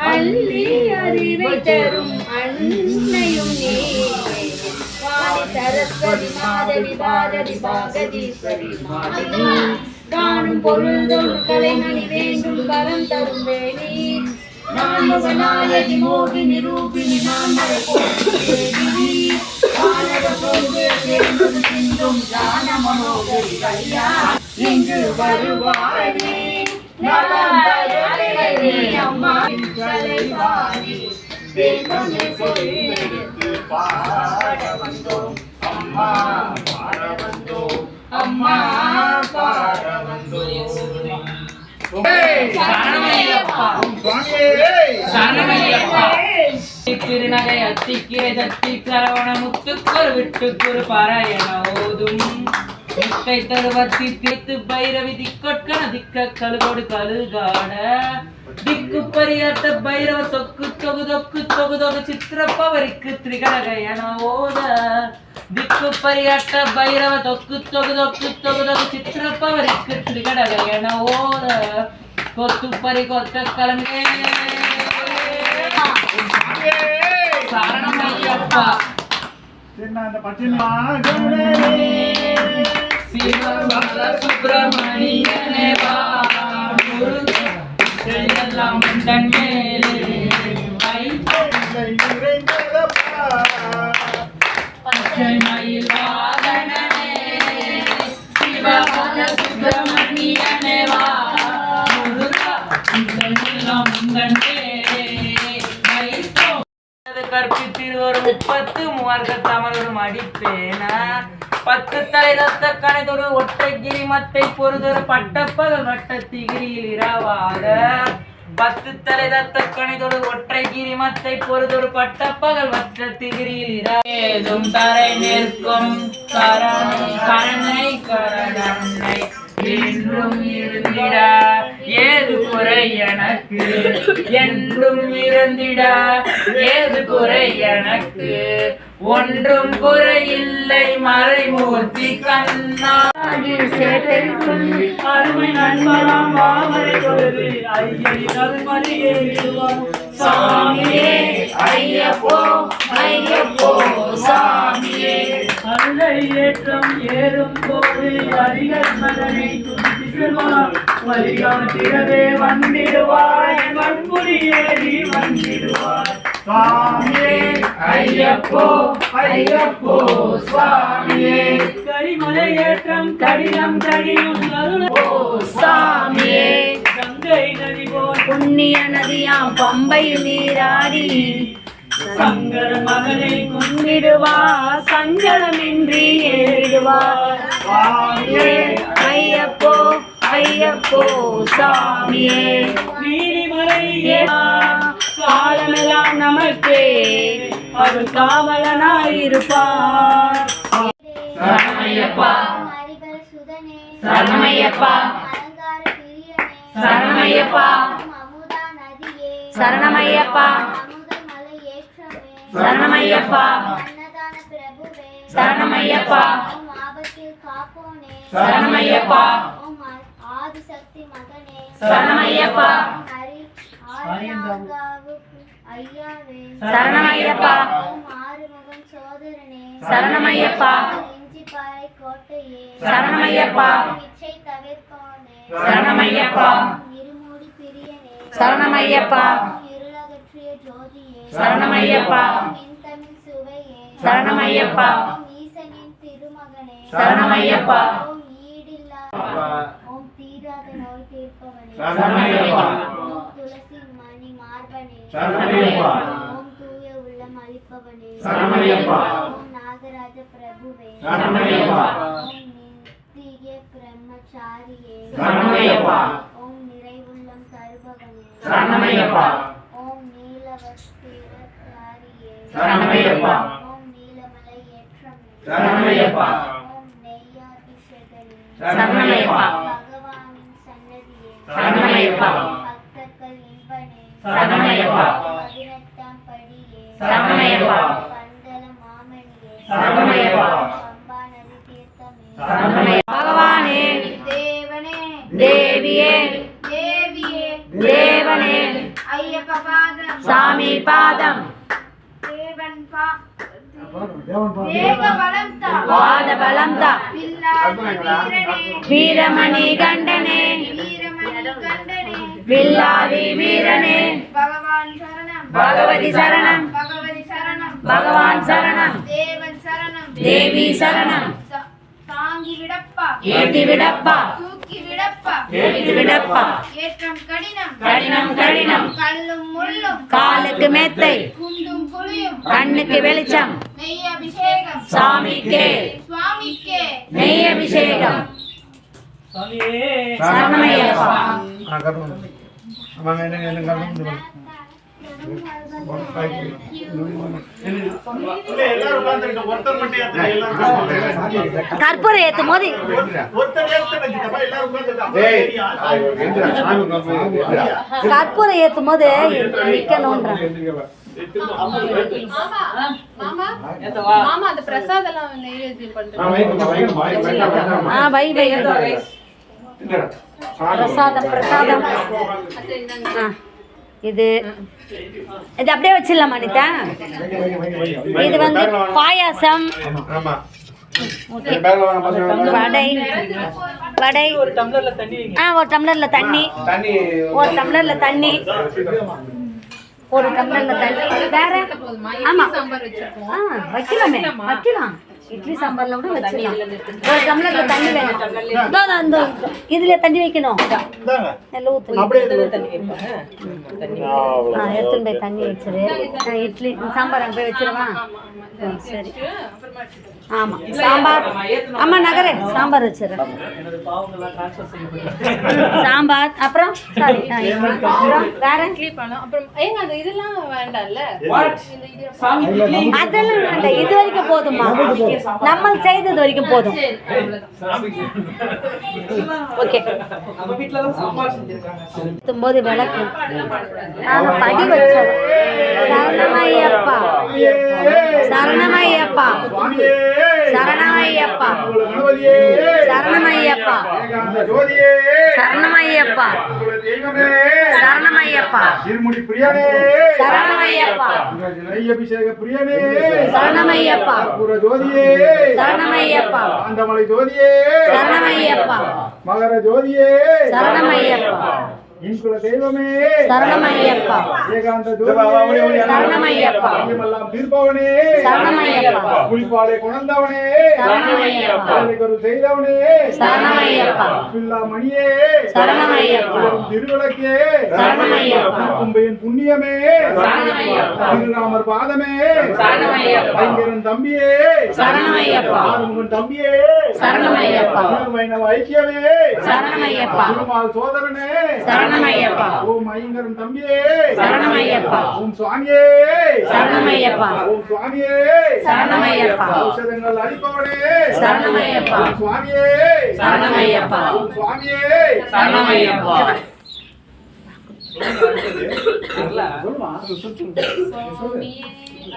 அள்ளி அறிவை தரும் அன்னையும் நீ சரஸ்வதி மாதவி பாரதி பாகதீஸ்வரி மாதவி காணும் பொருள் கலைமணி வேண்டும் கரம் தரும் வேணி நான் முகநாயகி மோகினி ரூபினி மாமலை தேவி வானக போது சேர்ந்தும் சிந்தும் ஜான மனோகரி கையா இங்கு வருவாய் அம்மா கலைவாணி தெய்வமே சொல்லெடுத்து பாட வந்தோம் அம்மா பாட வந்தோம் அம்மா பாட வந்தோம் திருநகை அத்திக்கிரை தத்தி கரவண முத்துக்குரு விட்டுக்குரு பாராயண ஓதும் முட்டை தருவத்தி தீர்த்து பைரவி திக்கொட்கண திக்க கழுகோடு கழுகாட திக்கு பரியாட்ட பைரவ தொக்கு தொகு தொக்கு தொகு தொகு சித்திரப்பவரிக்கு திரிகடகையன ஓத திக்கு பரியாட்ட பைரவ தொக்கு தொகு தொக்கு தொகு தொகு சித்திரப்பவரிக்கு திரிகடகையன ஓத கொத்து பறி கொத்த கலமே சரணமையப்பா சுப்பிரமணியனே வா எல்லாம் தன் மேலே பச்சை மயில் வாகனனே சிவபால சுப்பிரமணியனே வா எல்லாம் தன் மேலே கற்பித்திருவர் 30 மூவர்க தமரும் அடிப்பேன 10 தலை தத்த கணைதொடு ஒற்றைகிரி மத்தை பொறுதொரு பட்டப்பகல் வட்டத்திகிரியில் இரவாத 10 தலை தத்த கணைதொடு ஒற்றைகிரி மத்தை பொறுதொரு பட்டப்பகல் வட்டத்திகிரியில் இரேதும் தரை நிற்கும் கரணை கரணை என்றும் இருந்திட ஏது குறை எனக்கு என்றும் இருந்திட ஏது குறை எனக்கு ஒன்றும் குறையில்லை மறைமூர்த்தி கண்ணாடி சேட்டைக்குள் அருமை நண்பராம் வாமரை பொழுது ஐயடி நல்மணியே சாமியே ஐயப்போ ஐயப்போ சாமியே அருளை ஏற்றம் ஏறும் போது அடிகள் மதனை துதி செல்வார் வழிகாட்டிடவே வந்திடுவாய் மண்புரி ஏறி வந்திடுவார் சுவாமியே ஐயப்போ ஐயப்போ சுவாமியே கரிமலை ஏற்றம் கடினம் கடியும் அருளோ சாமியே கங்கை நதி போல் புண்ணிய நதியாம் பம்பையில் நீராடி சங்கர மகனை கொண்டிடுவார் சஞ்சலமின்றி ஏறிடுவார் சுவாமியே ஐயப்போ ஐயப்போ சாமியே நீலிமலை காலமெல்லாம் நமக்கே அது காவலனாயிருப்பார் சரணமையப்பா சரணமையப்பா சரணமையப்பா சரணமையப்பா சரணமையப்பா சரணமையப்பா சரணமையப்பா ஆதிசக்தி மகனே சரணமையப்பா சரணமையப்பா ஆறுமுகம் சோதரனே சரணமையப்பா இஞ்சிப்பாறை கோட்டையே சரணமையப்பா இச்சை தவிர்ப்போனே சரணமையப்பா இருமூடி பிரியனே சரணமையப்பா இருளகற்றிய ஜோதியே சரணமையப்பா இன்தமிழ் சுவையே சரணமையப்பா ஈசனின் திருமகனே சரணமையப்பா ஓம் ஈடில்லா ஓம் தீராத நோய் தீர்ப்பவனே சரணமையப்பா ஓம் துளசி மணி மார்பனே சரணமையப்பா ஓம் தூய உள்ளம் அளிப்பவனே சரணமையப்பா ஓம் நாகராஜ பிரபுவே சரணமையப்பா ஓம் நித்திய பிரம்மச்சாரியே சரணமையப்பா ஓம் நிறைவுள்ளம் தருபவனே சரணமையப்பா ஓம் நீலவஸ்திரதாரியே சரணமையப்பா ஓம் நீலமலை ஏற்றமே சரணமையப்பா ஓம் நெய்யாபிஷேகனே சரணமையப்பா பகவானின் சன்னதியே சரணமையப்பா பக்தர்கள் இன்பனே சரணமையப்பா 18ஆம் படியே சரணமையப்பா பந்தல மாமணியே சரணமையப்பா பம்பா நதி தீர்த்தமே பகவானே தேவனே தேவியே தேவியே தேவனே ஐயப்ப பாதம் சாமி பாதம் தேவன் தேக பலம் தா பாத பலம் தா வீரமணி கண்டனே வில்லாதி வீரனே பகவான் சரணம் பகவதி சரணம் பகவதி சரணம் பகவான் சரணம் தேவன் சரணம் தேவி சரணம் தாங்கி விடப்பா ஏத்தி விடப்பா தூக்கி விடப்பா ஏத்தி விடப்பா ஏற்றம் கடினம் கடினம் கடினம் கல்லும் முள்ளும் காலுக்கு மேத்தை குண்டும் குழியும் கண்ணுக்கு வெளிச்சம் நெய் அபிஷேகம் சாமிக்கே சுவாமிக்கே நெய் அபிஷேகம் சரணமையப்பா கற்பூரம் ஏத்தும் போது கற்பூரம் ஏத்தும் போது நிக்கணும்ன்ற மாமா அந்த பிரசாதம் நெய்வேத்தியம் வை வை பிரசாதம் பிரசாதம் இது இது அப்படியே வச்சிடலாமா அனிதா இது வந்து பாயாசம் வடை வடை ஒரு டம்ளர்ல தண்ணி ஒரு டம்ளர்ல தண்ணி ஒரு டம்ளர்ல தண்ணி வேற ஆமா வைக்கலாமே வைக்கலாம் இட்லி சாம்பார்ல கூட வச்சிடலாம் ஒரு டம்ளர்ல தண்ணி வேணும் அந்த இதுல தண்ணி வைக்கணும் எல்லாம் எடுத்துன்னு போய் தண்ணி வச்சிரு இட்லி சாம்பார் அங்கே போய் வச்சிருவா சரி ஆமா சாம்பார் ஆமா நகரே சாம்பார் வச்சிரு சாம்பார் அப்புறம் சாரி வேற இட்லி பழம் அப்புறம் ஏங்க அந்த இதெல்லாம் வேண்டாம்ல அதெல்லாம் வேண்டாம் இது வரைக்கும் போதுமா நம்ம செய்தது வரைக்கும் போதும் ஓகே போது விளக்கு படி வச்சோம் சரணமையப்பா சரணமையப்பா சரணமையப்பா சரணமையப்பா சரணமையப்பா சரணமையப்பா சரணமையப்பா அபிஷேக பிரியனே சரணமையப்பா ஜோதியே சரணமையப்பா ஆண்டமலை ஜோதியே சரணமையப்பா மகர ஜோதியே சரணமையப்பா இன்குல தெய்வமே சரணமையப்பா ஏகாந்த ஜோதியே சரணமையப்பா எல்லாம் தீர்ப்பவனே சரணமையப்பா குளிப்பாலை குணர்ந்தவனே சரணமையப்பா ஒரு செய்தவனே சரணமையப்பா பில்லா மணியே சரணமையப்பா திருவிளக்கே சரணமையப்பா கும்பையின் புண்ணியமே சரணமையப்பா திருநாமர் பாதமே சரணமையப்பா ஐங்கரன் தம்பியே சரணமையப்பா ஆறுமுகன் தம்பியே சரணமையப்பா வைணவ ஐக்கியமே சரணமையப்பா திருமால் சோதரனே சரணமையப்பா ஓம் ஐங்கரன் தம்பியே சரணமையப்பா ஓம் சுவாமியே சரணமையப்பா ஓம் சுவாமியே சரணமையப்பா ஔஷதங்கள் அளிப்பவனே சரணமையப்பா ஓம் சுவாமியே சரணமையப்பா ஓம் சுவாமியே சரணமையப்பா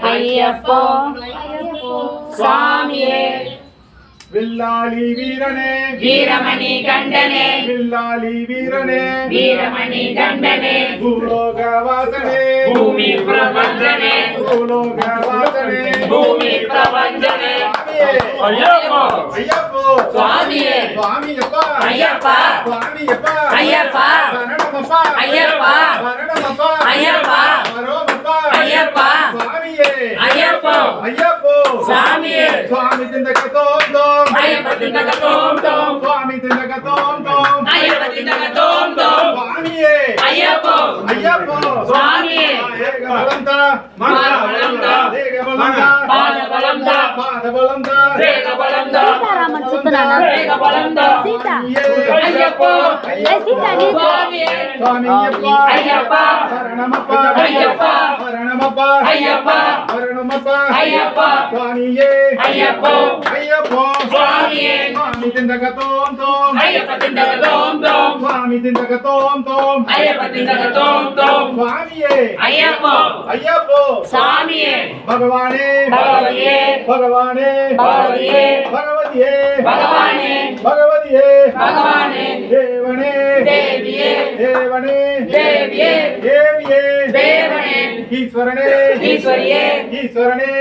ஐயப்போ சாமியே வில்லாளி வீரனே வீரமணி கண்டனே வில்லாளி வீரனே வீரமணி கண்டனே பூலோக வாசனே பூமி பிரபஞ்சனே பூலோக வாசனே பூமி பிரபஞ்சனே ஐயப்போ ஐயப்போ சுவாமியே சுவாமியப்பா ஐயப்பா சுவாமியப்பா ஐயப்பா சரணமப்பா ஐயப்பா சரணமப்பா ஐயப்பா வரோமப்பா ஐயப்பா சுவாமியே ஐயப்போ ஐயப்போ சாமியே சுவாமி திண்டக தோம் தோம் ஐயப்ப திண்டக தோம் தோம் சுவாமி திண்டக தோம் தோம் ஐயப்ப திண்டக தோம் தோம் சுவாமியே ஐயப்போ ஐயப்போ சுவாமியே ஏக பலந்தா பலந்தா ஏக பலந்தா பாத பலந்தா பாத பலந்தா வேக பலந்தா சீதாராமன் சுத்தனானா வேக பலந்தா சீதா ஐயப்போ சீதா நீ சுவாமியே சுவாமியப்பா ஐயப்பா சரணமப்பா ஐயப்பா சரணமப்பா ஐயப்பா சரணமப்பா ஐயப்பா சுவாமியே ஐயப்போ ஐயப்போ சுவாமியே சுவாமி திண்டக தோம் தோம் ஐயப்ப திண்டக தோம் தோம் சுவாமி திண்டக தோம் தோம் ஐயப்ப திண்டக தோம் தோம் சுவாமியே ஐயப்போ ஐயப்போ சாமியே பகவானே பகவதியே பகவானே பகவதியே பகவதியே பகவதியே பகவானே பகவதியே பகவானே தேவனே தேவியே தேவனே தேவியே தேவியே தேவனே ஈஸ்வரனே ஈஸ்வரியே ஈஸ்வரனே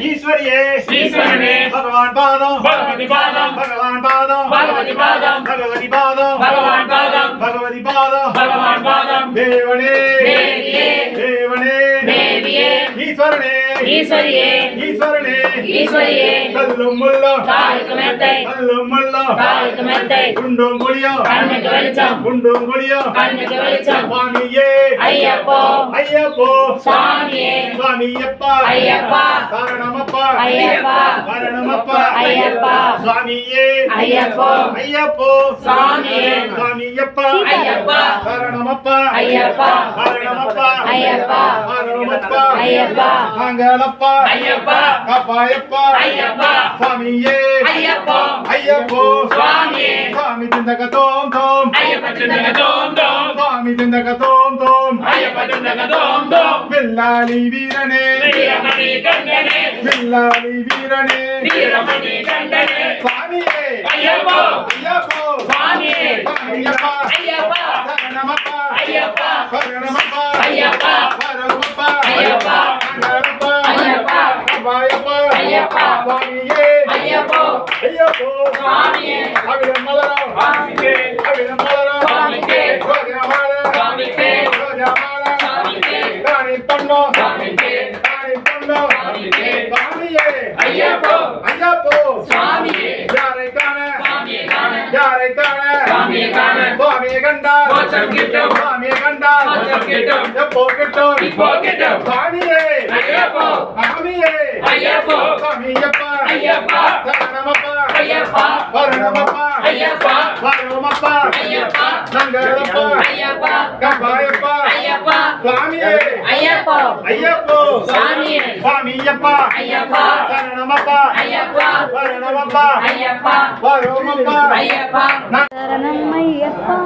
ஈஸ்வரியே ஈஸ்வரனே பகவான் பாதம் பகவதி பாதம் பகவான் பாதம் பகவதி பாதம் பகவதி பாதம் பகவான் பாதம் பகவதி பாதம் பகவான் பாதம் தேவனே தேவியே தேவனே தேவியே ஈஸ்வரனே ஈஸ்வரியே ஈஸ்வரனே ஈஸ்வரியே கல்லும் முள்ளும் காலுக்கு மெத்தை கல்லும் முள்ளும் காலுக்கு மெத்தை குண்டும் குழியும் கண்ணுக்கு வெளிச்சம் குண்டும் குழியும் கண்ணுக்கு வெளிச்சம் சுவாமியே ஐயப்போ ஐயப்போ சுவாமியே சுவாமியப்பா ஐயப்பா காரணமப்பா ஐயப்பா காரணமப்பா ஐயப்பா சுவாமியே ஐயப்போ ஐயப்போ சுவாமியே சுவாமியப்பா ஐயப்பா காரணமப்பா ஐயப்பா காரணமப்பா ஐயப்பா காரணமப்பா ஐயப்பா நாங்களப்பா ஐயப்பா காப்பாயப்பா ஐயப்பா சுவாமியே ஐயப்போ ஐயப்போ சுவாமியே சுவாமி திந்தக தோம் தோம் ஐயப்ப திண்டக தோம் தோம் சுவாமி திந்தக தோம் தோம் ஐயப்ப திண்டக தோம் தோம் வில்லாளி வீரனே வீரமணி கண்டனே வில்லாளி வீரனே வீரமணி கண்டனே சுவாமியே ஐயப்போ ஐயப்போ சுவாமியே சுவாமியப்பா ஐயப்பா சரணமப்பா ஐயப்பா சரணமப்பா ஐயப்பா வரமப்பா ஐயப்பா நாங்களப்பா ஐயப்பா காப்பாயப்பா ஐயப்பா சுவாமியே ஐயப்போ ஐயப்போ சுவாமியே அவிடம் மலரம் சுவாமிக்கே அவிடம் மலரம் சுவாமிக்கே ரோஜாமால சுவாமிக்கே ரோஜாமால சுவாமிக்கே ராணி பண்ணோம் சுவாமிக்கே ராணி பண்ணோம் சுவாமிக்கே சுவாமியே ஐயப்போ ஐயப்போ சுவாமியே யாரை காண சுவாமியை காண யாரை காண சுவாமியை காண சுவாமியை கண்டார் மோட்சம் கிட்டும் சுவாமியை கண்டார் மோட்சம் கிட்டும் எப்போ கிட்டும் இப்போ கிட்டும் சுவாமியே ஐயப்போ சுவாமியே ஐயப்போ சுவாமியப்பா ஐயப்பா சரணமப்பா ஐயப்பா வரணமப்பா ஐயப்பா வரமப்பா ஐயப்பா நங்கரப்பா ஐயப்பா கம்பாயப்பா ஐயப்பா சுவாமியே ஐயப்போ ஐயப்போ சுவாமியே சுவாமியப்பா ஐயப்பா சரணமப்பா ஐயப்பா வரணமப்பா ஐயப்பா வரமப்பா ஐயப்பா சரணம் ஐயப்பா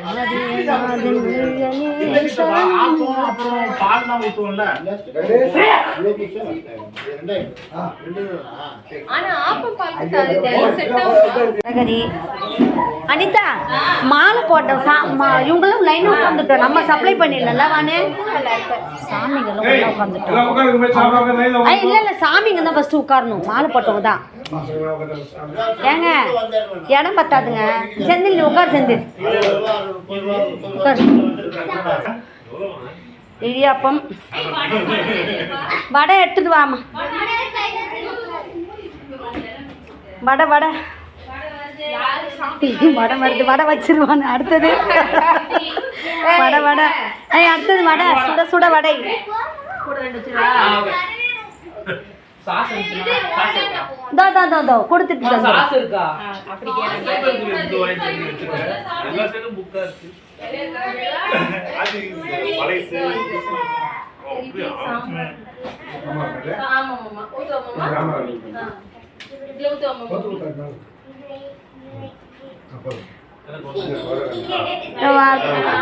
ஆதிநாதன் முருகனே சரணம். ஆனா ஆப்பம் பால் செட் ஆகும். நகரி அனிதா மாலை போட்டோம் இவங்களும் லைன் உட்காந்துட்டோம் நம்ம சப்ளை பண்ணிடல வானே சாமிங்களும் உள்ள உட்காந்துட்டோம் இல்ல இல்ல சாமிங்க தான் ஃபர்ஸ்ட் உட்காரணும் மாலை போட்டவங்க தான் ஏங்க இடம் பத்தாதுங்க செந்தில் நீ உட்கார் செந்தில் உட்கார் இடியாப்பம் வடை எடுத்துட்டு வாமா வடை வடை வடை வருது வடை வச்சிருவானு அடுத்தது வடை வடை அடுத்தது வடை சுட சுட வடை தோ தோ தோ தோ கொடுத்துட்டு சாஸ் இருக்கா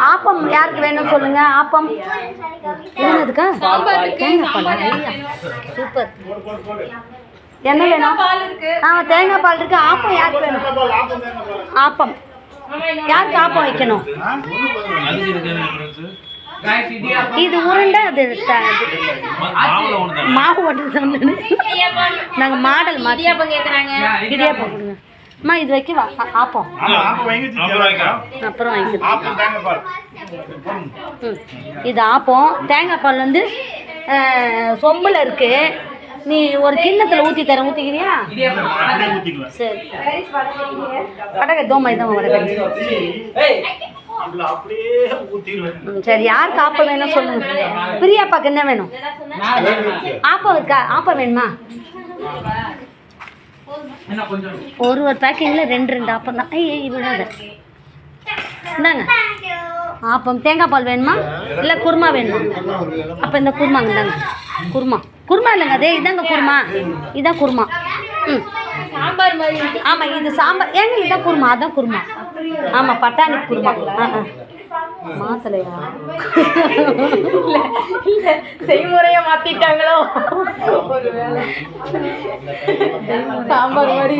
ஆப்பம் யாருக்கு வேணும் சொல்லுங்க ஆப்பம் என்னதுக்கா சூப்பர் என்ன வேணும் தேங்காய் பால் இருக்கு ஆப்பம் யாருக்கு வேணும் ஆப்பம் யாருக்கு ஆப்பம் வைக்கணும் இது உருண்டை அது மாவு ஒன்று நாங்கள் மாடல் இடியாப்பம் கேட்குறாங்க இடியாப்பம் கொடுங்க அம்மா இது வைக்கவா ஆப்பம் அப்புறம் வாங்கிக்கலாம் இது ஆப்பம் தேங்காய் பால் வந்து சொம்பில் இருக்கு நீ ஒரு கிண்ணத்தில் ஊற்றி தரேன் ஊற்றிக்கிறியா சரி வடகை தோமா இதான் வடகை சரி யாருக்கு ஆப்பம் வேணும் சொல்லுங்க பிரியாப்பாக்கு என்ன வேணும் ஆப்பம் இருக்கா ஆப்பம் வேணுமா ஒரு பேக்கிங்கில் ரெண்டு ஆப்பம் தான் விடாத இந்தாங்க ஆப்பம் தேங்காய் பால் வேணுமா இல்லை குருமா வேணுமா அப்போ இந்த குருமாங்க இந்தாங்க குருமா இல்லைங்க அதே இதாங்க குருமா இதான் குருமா ம் சாம்பார் மாதிரி ஆமாம் இது சாம்பார் ஏங்க இதான் குருமா அதான் குருமா ஆமாம் பட்டாணி குருமா மாத்தலையா? இல்ல செய்முறைய மாத்திட்டாங்களோ? சாம்பார் மாதிரி